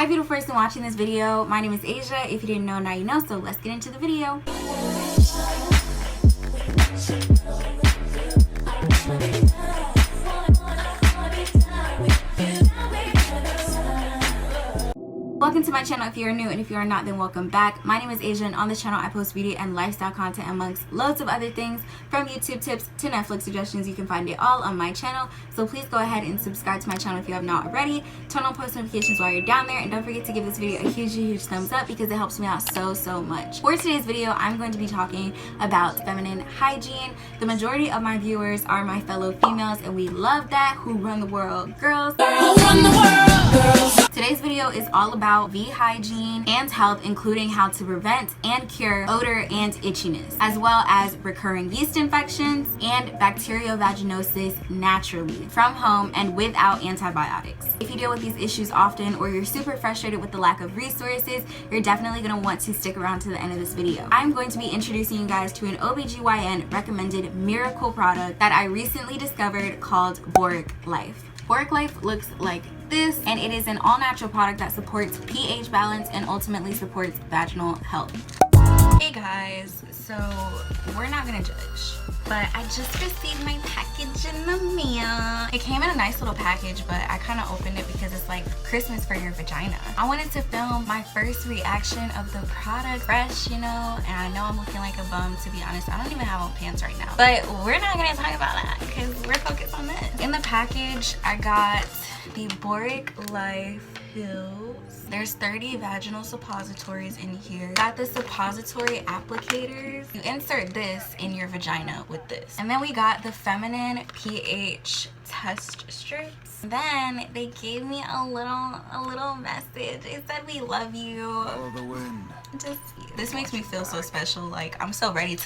Hi beautiful person watching this video, my name is Asia. If you didn't know, now you know, so let's get into the video. Welcome to my channel if you're new, and if you are not, then welcome back. My name is Asia, and on this channel I post beauty and lifestyle content amongst loads of other things, from YouTube tips to Netflix suggestions. You can find it all on my channel, so please go ahead and subscribe to my channel if you have not already. Turn on post notifications while you're down there, and don't forget to give this video a huge thumbs up because it helps me out so much. For today's video, I'm going to be talking about feminine hygiene. The majority of my viewers are my fellow females, and we love that. Who run the world? Girls. Who run the world? Girls. Today's video is all about hygiene and health, including how to prevent and cure odor and itchiness, as well as recurring yeast infections and bacterial vaginosis naturally, from home and without antibiotics. If you deal with these issues often, or you're super frustrated with the lack of resources, you're definitely going to want to stick around to the end of this video. I'm going to be introducing you guys to an OBGYN recommended miracle product that I recently discovered called Boric Life. Boric Life looks like this, and it is an all-natural product that supports pH balance and ultimately supports vaginal health. Hey guys, so we're not gonna judge, but I just received my package in the mail. It came in a nice little package, but I kind of opened it because it's like Christmas for your vagina. I wanted to film my first reaction of the product fresh, you know, and I know I'm looking like a bum, to be honest. I don't even have on pants right now, but we're not gonna talk about that because we're focused on this. In the package, I got the Boric Life pills. There's 30 vaginal suppositories in here. Got the suppository applicators. You insert this in your vagina with this. And then we got the feminine pH test strips. Then they gave me a little message. It said, "We love you." Follow the wind. This makes me feel so special. Like, I'm ready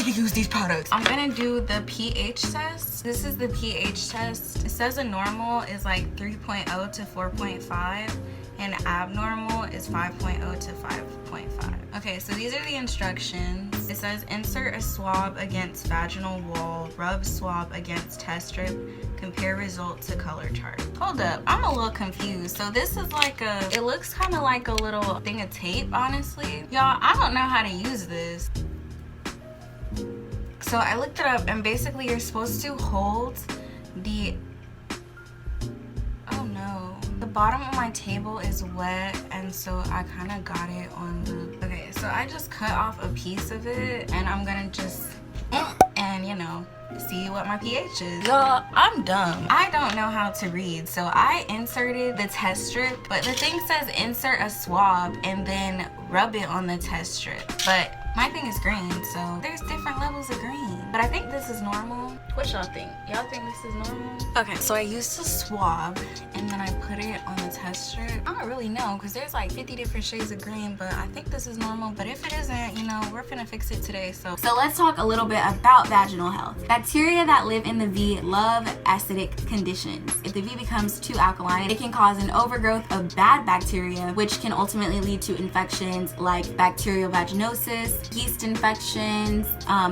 to use these products. I'm gonna do the pH test. This is the pH test. It says a normal is like 3.0 to 4.5, and abnormal is 5.0 to 5.5. Okay, so these are the instructions. It says insert a swab against vaginal wall, rub swab against test strip, compare result to color chart. Hold up, I'm a little confused. So this is like it looks kind of like a little thing of tape, honestly. Y'all, I don't know how to use this. So I looked it up, and basically you're supposed to hold the, oh no, the bottom of my table is wet, and so I kind of got it on the, okay, so I just cut off a piece of it, and I'm gonna just, and you know, see what my pH is. Y'all, I'm dumb. I don't know how to read, so I inserted the test strip, but the thing says insert a swab and then rub it on the test strip, but my thing is green, so there's different levels of green. But I think this is normal. What y'all think? Y'all think this is normal? Okay, so I used a swab, and then I put it on the test strip. I don't really know, because there's like 50 different shades of green, but I think this is normal. But if it isn't, you know, we're finna fix it today. So let's talk a little bit about vaginal health. Bacteria that live in the V love acidic conditions. If the V becomes too alkaline, it can cause an overgrowth of bad bacteria, which can ultimately lead to infections like bacterial vaginosis, yeast infections,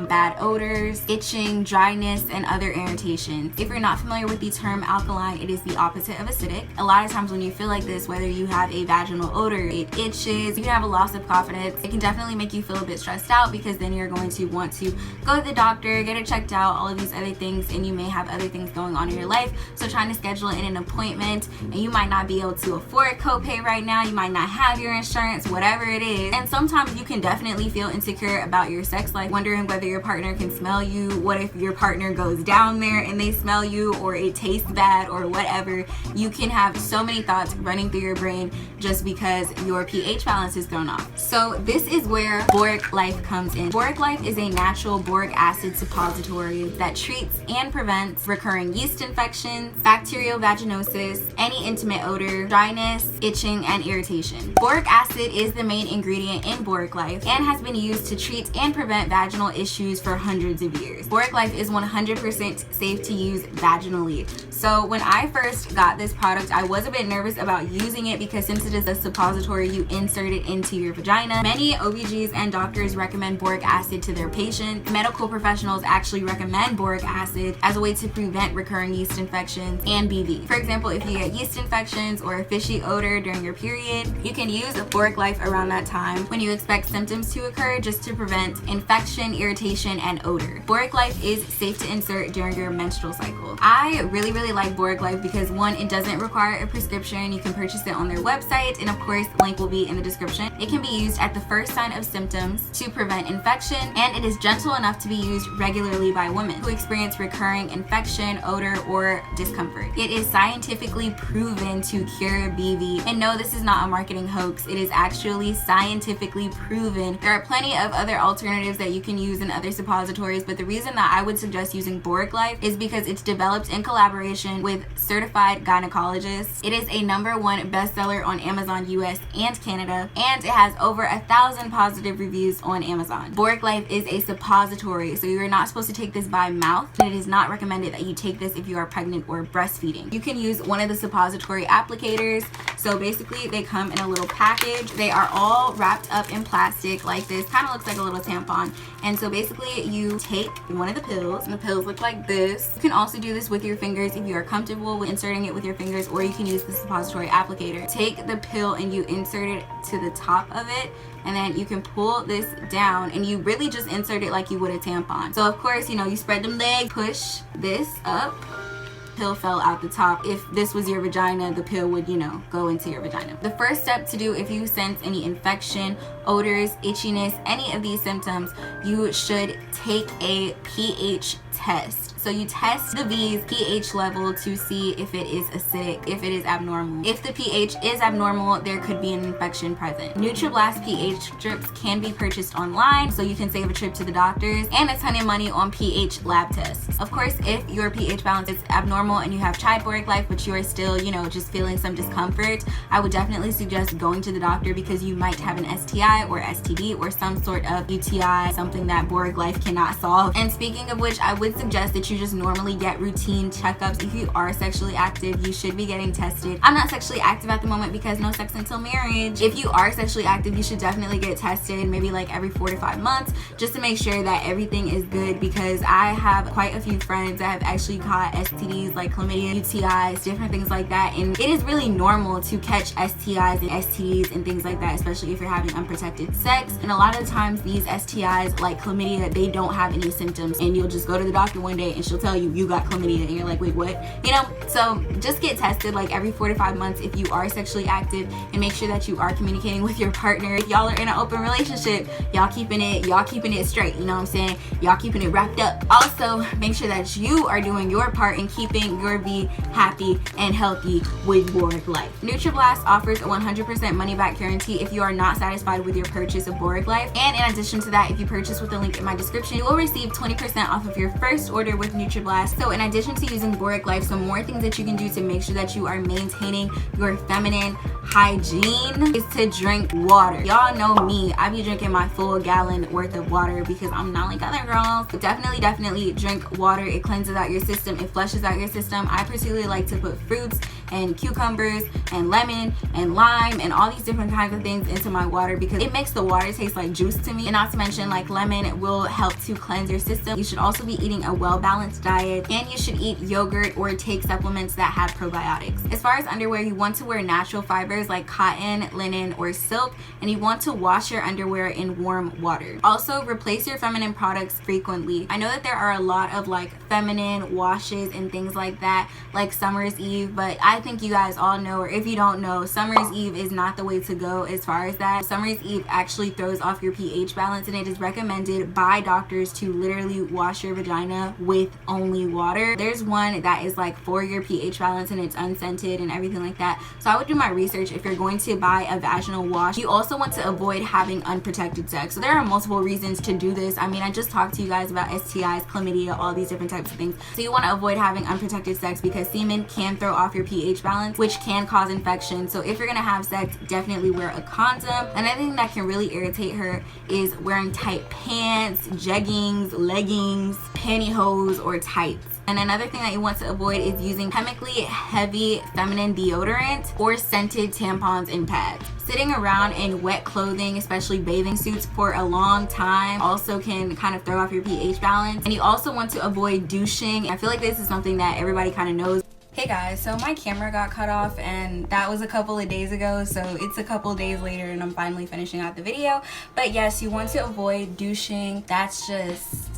bad odors, itching, dryness, and other irritations. If you're not familiar with the term alkaline, it is the opposite of acidic. A lot of times when you feel like this, whether you have a vaginal odor, it itches, you can have a loss of confidence, it can definitely make you feel a bit stressed out, because then you're going to want to go to the doctor, get it checked out, all of these other things, and you may have other things going on in your life. So trying to schedule in an appointment, and you might not be able to afford copay right now, you might not have your insurance, whatever it is. And sometimes you can definitely feel insecure about your sex life, wondering whether your partner can smell you. What if your partner goes down there and they smell you, or it tastes bad, or whatever? You can have so many thoughts running through your brain just because your pH balance is thrown off. So this is where Boric Life comes in. Boric Life is a natural boric acid suppository that treats and prevents recurring yeast infections, bacterial vaginosis, any intimate odor, dryness, itching, and irritation. Boric acid is the main ingredient in Boric Life and has been used used to treat and prevent vaginal issues for hundreds of years. Boric Life is 100% safe to use vaginally. So when I first got this product, I was a bit nervous about using it because since it is a suppository, you insert it into your vagina. Many OBGs and doctors recommend boric acid to their patients. Medical professionals actually recommend boric acid as a way to prevent recurring yeast infections and BV. For example, if you get yeast infections or a fishy odor during your period, you can use Boric Life around that time when you expect symptoms to occur, just to prevent infection, irritation, and odor. Boric Life is safe to insert during your menstrual cycle. I really like Boric Life because one, it doesn't require a prescription. You can purchase it on their website, and of course the link will be in the description. It can be used at the first sign of symptoms to prevent infection, and it is gentle enough to be used regularly by women who experience recurring infection, odor, or discomfort. It is scientifically proven to cure BV, and no, this is not a marketing hoax. It is actually scientifically proven. There are plenty of other alternatives that you can use in other suppositories, but the reason that I would suggest using Boric Life is because it's developed in collaboration with certified gynecologists. It is a #1 bestseller on Amazon US and Canada, and it has over 1,000 positive reviews on Amazon. Boric Life is a suppository, so you're not supposed to take this by mouth, and it is not recommended that you take this if you are pregnant or breastfeeding. You can use one of the suppository applicators. So basically they come in a little package. They are all wrapped up in plastic like this. Kind of looks like a little tampon. And so basically you take one of the pills, and the pills look like this. You can also do this with your fingers if you are comfortable with inserting it with your fingers, or you can use the suppository applicator. Take the pill and you insert it to the top of it, and then you can pull this down and you really just insert it like you would a tampon. So of course, you know, you spread them legs, push this up, pill fell out the top. If this was your vagina, the pill would, you know, go into your vagina. The first step to do if you sense any infection, odors, itchiness, any of these symptoms, you should take a pH test. So you test the V's pH level to see if it is acidic, if it is abnormal. If the pH is abnormal, there could be an infection present. NutraBlast pH strips can be purchased online, so you can save a trip to the doctors and a ton of money on pH lab tests. Of course, if your pH balance is abnormal and you have tried Boric Life, but you are still, you know, just feeling some discomfort, I would definitely suggest going to the doctor because you might have an STI or STD or some sort of UTI, something that Boric Life cannot solve. And speaking of which, I would suggest that you just normally get routine checkups. If you are sexually active, you should be getting tested. I'm not sexually active at the moment because no sex until marriage. If you are sexually active, you should definitely get tested maybe like every 4 to 5 months just to make sure that everything is good, because I have quite a few friends that have actually caught STDs like chlamydia, UTIs, different things like that, and it is really normal to catch STIs and STDs and things like that, especially if you're having unprotected sex. And a lot of times these STIs like chlamydia, they don't have any symptoms, and you'll just go to the doctor one day and she'll tell you got chlamydia, and you're like, wait, what? You know, so just get tested like every 4 to 5 months if you are sexually active, and make sure that you are communicating with your partner. If y'all are in an open relationship, y'all keeping it straight, you know what I'm saying? Y'all keeping it wrapped up. Also, make sure that you are doing your part in keeping your V happy and healthy with Boric Life. NutraBlast offers a 100% money back guarantee if you are not satisfied with your purchase of Boric Life, and in addition to that, if you purchase with the link in my description, you will receive 20% off of your first order with NutraBlast. So in addition to using Boric Life, some more things that you can do to make sure that you are maintaining your feminine hygiene is to drink water. Y'all know me, I be drinking my full gallon worth of water because I'm not like other girls. But definitely drink water. It cleanses out your system, it flushes out your system. I particularly like to put fruits and cucumbers and lemon and lime and all these different kinds of things into my water because it makes the water taste like juice to me. And not to mention, like, lemon will help to cleanse your system. You should also be eating a well-balanced diet, and you should eat yogurt or take supplements that have probiotics. As far as underwear, you want to wear natural fibers like cotton, linen, or silk, and you want to wash your underwear in warm water. Also, replace your feminine products frequently. I know that there are a lot of like feminine washes and things like that, like Summer's Eve, but I think you guys all know, or if you don't know, Summer's Eve is not the way to go as far as that. Summer's Eve actually throws off your pH balance, and it is recommended by doctors to literally wash your vagina with only water. There's one that is like for your pH balance and it's unscented and everything like that. So I would do my research if you're going to buy a vaginal wash. You also want to avoid having unprotected sex. So there are multiple reasons to do this. I mean, I just talked to you guys about STIs, chlamydia, all these different types of things. So you want to avoid having unprotected sex because semen can throw off your pH pH balance, which can cause infection. So if you're gonna have sex, definitely wear a condom. Another thing that can really irritate her is wearing tight pants, jeggings, leggings, pantyhose, or tights. And another thing that you want to avoid is using chemically heavy feminine deodorant or scented tampons and pads. Sitting around in wet clothing, especially bathing suits, for a long time also can kind of throw off your pH balance. And you also want to avoid douching. I feel like this is something that everybody kind of knows. Hey guys, so my camera got cut off and that was a couple of days ago, so it's a couple of days later and I'm finally finishing out the video. But yes, you want to avoid douching. That's just...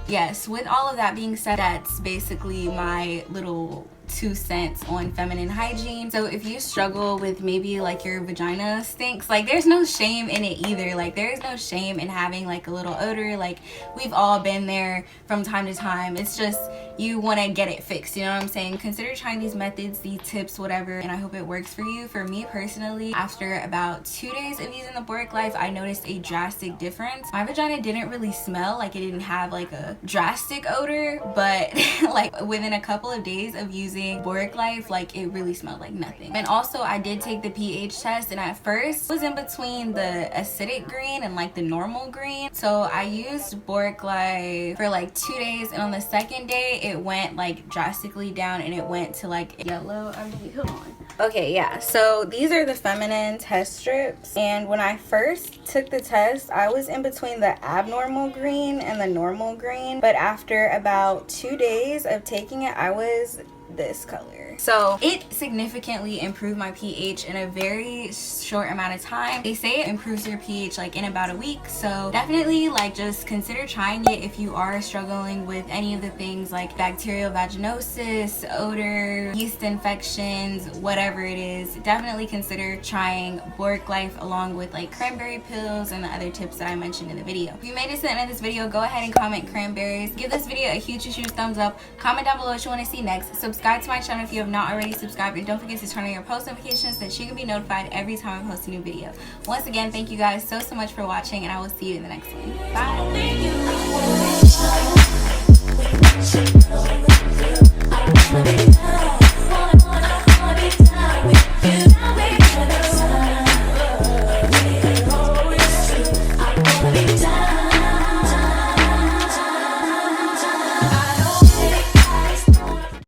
yes, with all of that being said, that's basically my little 2 cents on feminine hygiene. So if you struggle with maybe like your vagina stinks, like there's no shame in it either. Like there's no shame in having like a little odor. Like we've all been there from time to time. It's just you want to get it fixed, you know what I'm saying? Consider trying these methods, these tips, whatever, and I hope it works for you. For me personally, after about 2 days of using the Boric Life, I noticed a drastic difference. My vagina didn't really smell, like it didn't have like a drastic odor, but like within a couple of days of using Boric Life, like it really smelled like nothing. And also I did take the pH test, and at first it was in between the acidic green and like the normal green. So I used Boric Life for like 2 days, and on the second day it went like drastically down and it went to like yellow, I believe. Hold on. Okay, yeah, so these are the feminine test strips, and when I first took the test I was in between the abnormal green and the normal green, but after about 2 days of taking it I was this color. So it significantly improved my pH in a very short amount of time. They say it improves your pH like in about a week, so definitely like just consider trying it if you are struggling with any of the things like bacterial vaginosis, odor, yeast infections, whatever it is. Definitely consider trying Boric Life along with like cranberry pills and the other tips that I mentioned in the video. If you made it to the end of this video, go ahead and comment cranberries. Give this video a huge thumbs up. Comment down below what you want to see next. Subscribe to my channel if you have not already subscribed, and don't forget to turn on your post notifications so that you can be notified every time I post a new video. Once again, thank you guys so much for watching, and I will see you in the next one. Bye.